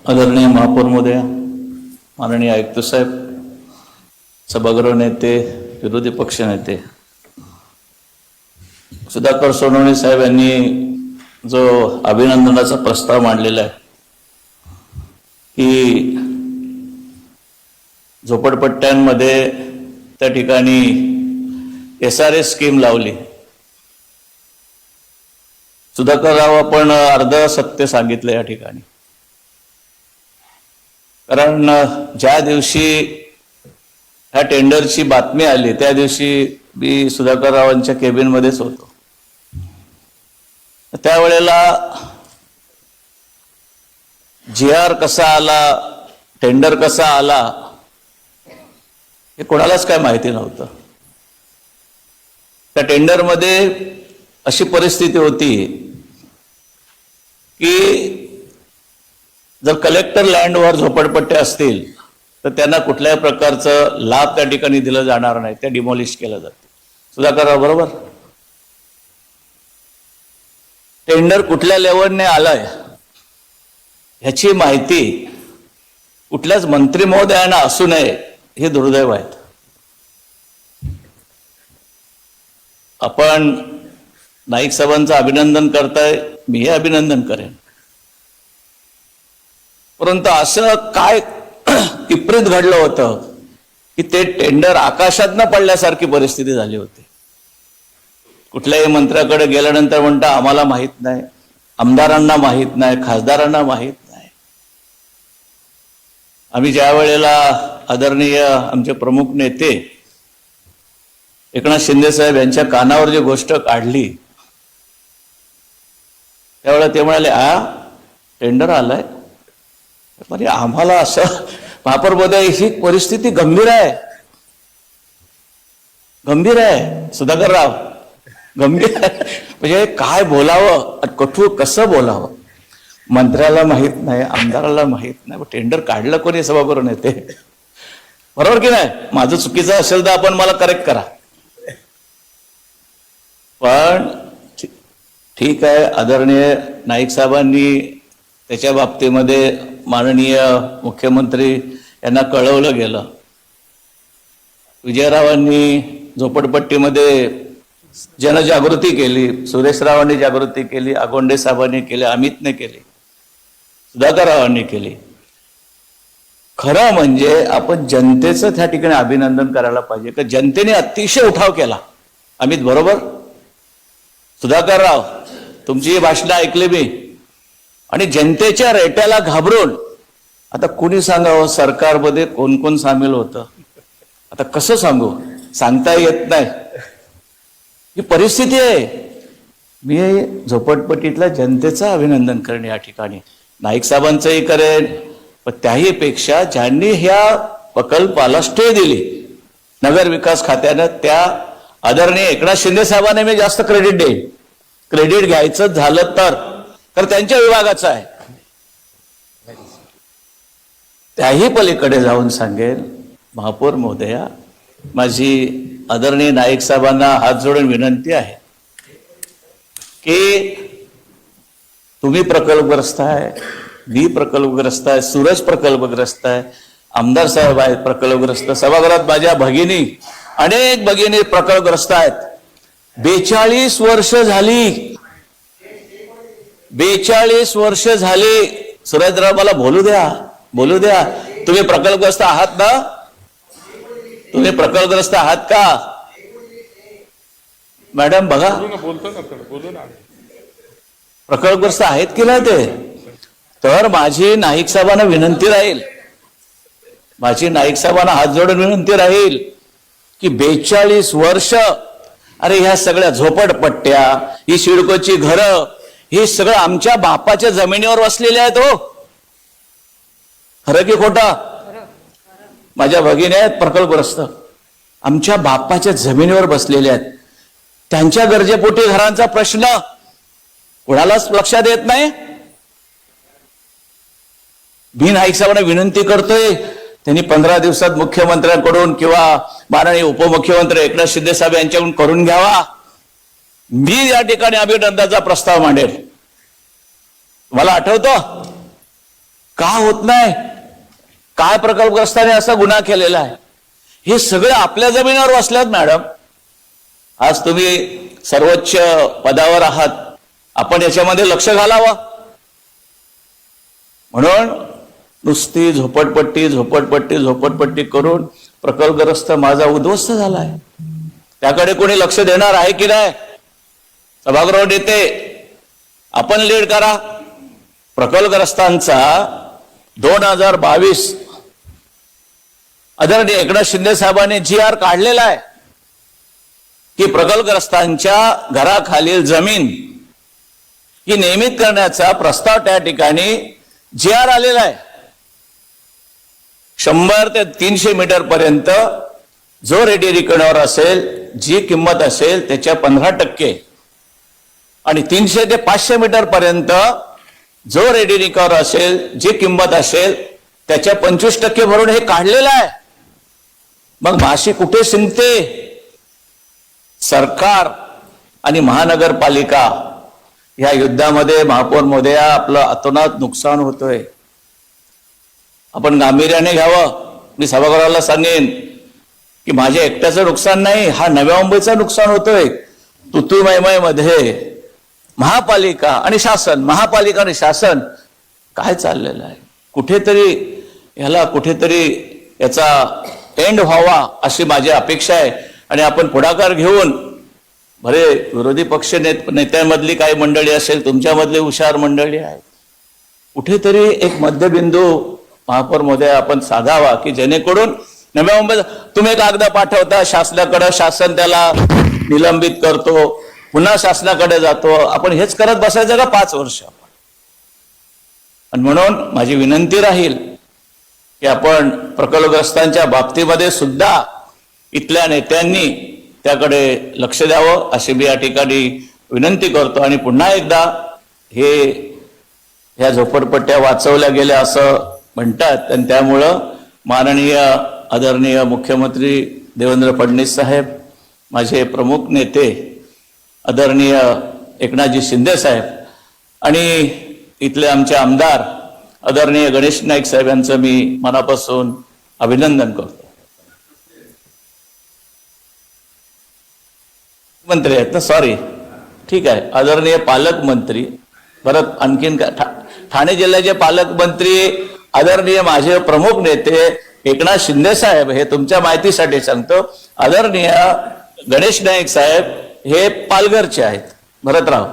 आदरणीय महापौर महोदय, माननीय आयुक्त साहेब, सभागृह नेते, विरोधी पक्ष नेते, सुधाकर सोनवणे साहेब यांनी जो अभिनंदनाचा प्रस्ताव मांडलेला आहे की झोपडपट्ट्यांमध्ये त्या ठिकाणी SRS स्कीम लावली. सुधाकरराव आपण अर्ध सत्य सांगितलं या ठिकाणी. कारण ज्या दिवशी ह्या टेंडरची बातमी आली त्या दिवशी मी सुधाकररावांच्या केबिनमध्येच होतो. त्यावेळेला GR कसा आला, टेंडर कसा आला हे कोणालाच काय माहिती नव्हतं. त्या टेंडरमध्ये अशी परिस्थिती होती की जर कलेक्टर लँडवर झोपडपट्ट्या असतील तर त्यांना कुठल्याही प्रकारचं लाभ त्या ठिकाणी दिलं जाणार नाही, त्या डिमॉलिश केलं जाते. सुधाकरराव बरोबर. टेंडर कुठल्या लेवलने आलाय ह्याची माहिती कुठल्याच मंत्री महोदयांना असू नये हे दुर्दैव आहे. आपण नाईक साहेबांचं अभिनंदन करताय, मीही अभिनंदन करेन. परंतु असं काय विपरीत घडलं होतं की ते टेंडर आकाशात न पडल्यासारखी परिस्थिती झाली होती. कुठल्याही मंत्र्याकडे गेल्यानंतर म्हणता आम्हाला माहित नाही, आमदारांना माहित नाही, खासदारांना माहित नाही. आम्ही ज्या वेळेला आदरणीय आमचे प्रमुख नेते एकनाथ शिंदे साहेब यांच्या कानावर जी गोष्ट काढली त्यावेळेला ते म्हणाले टेंडर आलाय. म्हणजे आम्हाला असं महापौरमध्ये ही परिस्थिती गंभीर आहे, गंभीर आहे सुधाकरराव, गंभीर आहे. म्हणजे काय बोलावं, कठोर कसं बोलावं, मंत्र्याला माहित नाही, आमदाराला माहित नाही, टेंडर काढलं कोणी सभागृह नेते. बरोबर की नाही? माझं चुकीचं असेल तर आपण मला करेक्ट करा. पण ठीक आहे, आदरणीय नाईक साहेबांनी त्याच्या बाबतीमध्ये माननीय मुख्यमंत्री यांना कळवलं गेलं. विजयरावांनी झोपडपट्टीमध्ये जनजागृती केली, सुरेशरावांनी जागृती केली, आगोंडे साहेबांनी केली, अमितने केली, सुधाकररावांनी केली. खरं म्हणजे आपण जनतेचं त्या ठिकाणी अभिनंदन करायला पाहिजे की जनतेने अतिशय उठाव केला. अमित बरोबर, सुधाकरराव तुमची ही भाषणं ऐकली मी. आणि जनतेच्या रेट्याला घाबरून आता कुणी सांगावं सरकारमध्ये कोण कोण सामील होतं, आता कसं सांगू, सांगता येत नाही. ही परिस्थिती आहे. मी झोपडपट्टीतल्या जनतेचं अभिनंदन करेन या ठिकाणी, नाईक साहेबांचंही करेन. पण त्याही पेक्षा ज्यांनी ह्या प्रकल्पाला स्टे दिली नगर विकास खात्यानं त्या आदरणीय एकनाथ शिंदे साहेबांना मी जास्त क्रेडिट देईन. क्रेडिट घ्यायचं झालं तर त्यांच्या विभागाचं आहे. त्याही पलीकडे जाऊन सांगेल, महापौर महोदया, माझी आदरणीय नाईक साहेबांना हात जोडून विनंती आहे की तुम्ही प्रकल्पग्रस्त आहे, मी प्रकल्पग्रस्त आहे, सूरज प्रकल्पग्रस्त आहे, आमदार साहेब आहेत प्रकल्पग्रस्त, सभागृहात माझ्या भगिनी, अनेक भगिनी प्रकल्पग्रस्त आहेत. 42 वर्ष झाली, 42 वर्ष झाली. सुरेशराव मला बोलू द्या, बोलू द्या. तुम्ही प्रकल्पग्रस्त आहात ना? तुम्ही प्रकल्पग्रस्त आहात का मॅडम? बघा, प्रकल्पग्रस्त आहेत की नाही ते? तर माझी नाईक साहेबांना विनंती राहील, माझी नाईक साहेबांना हात जोडून विनंती राहील की 42 वर्ष, अरे ह्या सगळ्या झोपडपट्ट्या, ही सिडकोची घरं, ही सगळं आमच्या बापाच्या जमिनीवर वसलेले आहेत. हो, खरं की खोटा? माझ्या भगिनी आहेत प्रकल्पग्रस्त, आमच्या बापाच्या जमिनीवर बसलेले आहेत. त्यांच्या गरजेपोटी घरांचा प्रश्न कोणालाच लक्षात येत नाही. मी नाईक साहेबांना विनंती करतोय, त्यांनी 15 दिवसात मुख्यमंत्र्यांकडून किंवा माननीय उपमुख्यमंत्री एकनाथ शिंदे साहेब यांच्याकडून करून घ्यावा. मी या ठिकाणी अभिनंदनाचा प्रस्ताव मांडेल. मला आठवतं का होत नाही? काय प्रकल्पग्रस्ताने असा गुन्हा केलेला आहे? हे सगळे आपल्या जमिनीवर वसल्यात मॅडम. आज तुम्ही सर्वोच्च पदावर आहात, आपण याच्यामध्ये लक्ष घालावं. म्हणून नुसती झोपडपट्टी झोपडपट्टी झोपडपट्टी करून प्रकल्पग्रस्त माझा उद्ध्वस्त झालाय. त्याकडे कोणी लक्ष देणार आहे की नाही? सभागृह नेते आपण लीड करा. प्रकल्पग्रस्तांचा 2022 आदरणीय एकनाथ शिंदे साहेबांनी GR काढलेला आहे की प्रकल्पग्रस्तांच्या घराखालील जमीन ही नियमित करण्याचा प्रस्ताव त्या ठिकाणी GR आलेला आहे. 100 ते 300 मीटर पर्यंत जो रेडी रिकव्हर असेल, जी किंमत असेल त्याच्या 15% आणि 300 ते 500 मीटर पर्यंत जो रेडी रिकव्हर असेल, जी किंमत असेल त्याच्या 25% भरून हे काढलेलं आहे. मग माशी कुठे शिंकते? सरकार आणि महानगरपालिका या युद्धामध्ये महापौर महोदया आपलं अतोनात नुकसान होतोय. आपण गांभीर्याने घ्यावं. मी सभागृहाला सांगेन की माझ्या एकट्याचं नुकसान नाही, हा नव्या मुंबईचं नुकसान होतोय. तुतुमयमध्ये महापालिका आणि शासन, महापालिका आणि शासन काय चाललेलं आहे? कुठेतरी याचा एंड व्हावा अशी माझी अपेक्षा आहे. आणि आपण पुढाकार घेऊन, बरे विरोधी पक्ष नेत्यांमधली काही मंडळी असेल, तुमच्यामधली हुशार मंडळी आहे, कुठेतरी एक मध्यबिंदू महापौर महोदय आपण साधावा की जेणेकरून नव्या मुंबईत तुम्ही कागद पाठवता शासनाकडे, शासन त्याला निलंबित करतो, पुन्हा शासनाकडे जातो. आपण हेच करत बसायचं का 5 वर्ष? आणि म्हणून माझी विनंती राहील की आपण प्रकल्पग्रस्तांच्या बाबतीमध्ये सुद्धा इथल्या नेत्यांनी त्याकडे लक्ष द्यावं अशी मी या ठिकाणी विनंती करतो. आणि पुन्हा एकदा ह्या झोपडपट्ट्या वाचवल्या गेल्या असं म्हणतात, आणि त्यामुळं माननीय आदरणीय मुख्यमंत्री देवेंद्र फडणवीस साहेब, माझे प्रमुख नेते आदरणीय एकनाथजी शिंदे साहेब आणि इथले आमचे आमदार आदरणीय गणेश नाईक साहेब यांचं मी मनापासून अभिनंदन करतो. मंत्री आहेत ना? सॉरी, ठीक आहे. आदरणीय पालकमंत्री, परत आणखीन काय, ठाणे जिल्ह्याचे पालकमंत्री आदरणीय माझे प्रमुख नेते एकनाथ शिंदे साहेब, हे तुमच्या माहितीसाठी सांगतो, आदरणीय गणेश नाईक साहेब हे पालघरचे आहेत, भरतराव.